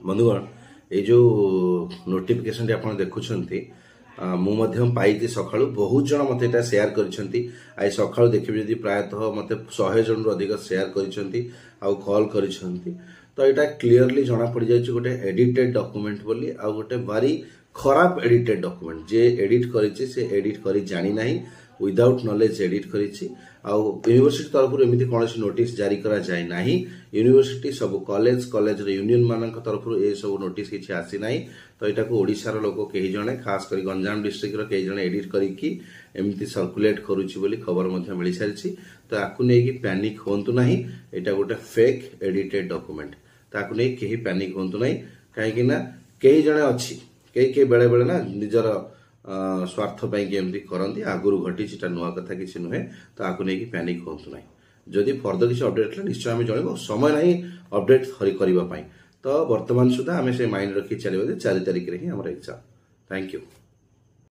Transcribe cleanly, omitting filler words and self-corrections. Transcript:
बंधुगण ये जो नोटिफिकेशन आप देखुंट मुझे पाई सका बहुत जन मत सेयार कर सका देखिए प्रायतः मत 100 जन रु अधिक सेयार कॉल कर तो यहाँ क्लीयरली जना पड़ जाए गोटे एडिटेड डॉक्यूमेंट बोली आ गोटे भारी खराब एडिटेड डॉक्यूमेंट जे एडिट करिछि से एडिट करी जानी नहीं विदाउट नॉलेज एडिट करिछि यूनिवर्सिटी तरफ एमती कौन नोटिस जारी करा जाए ना यूनिवर्सिटी सब कॉलेज यूनियन मान तरफ ये सब नोटिस किसी आसी ना तो यहाँ को ओडिशार लोक कई जने खास कर गंजाम डिस्ट्रिक्ट कई जने एडिट करके एमती सर्कुलेट करुच्ची बोली खबर मिल सारी तो आपको नहीं पैनिक हूँ ना यहाँ गोटे फेक एडिटेड डॉक्यूमेंट ताकू नहीं कहीं पैनिक हूँ ना कहीं कई जने अच्छी कई बेले बेले ना निजर स्वार्थ एमती करती आगुरी घटी नुआ कथा किसी नुहे तो आपको नहीं पैनिक हूँ ना जदि फर्दर किसी अपडेट निश्चय आम जन समय ना अपडेट करने तो बर्तमान सुधा आम से माइंड रखी चलिए 4 तारिख में ही एग्जाम। Thank you.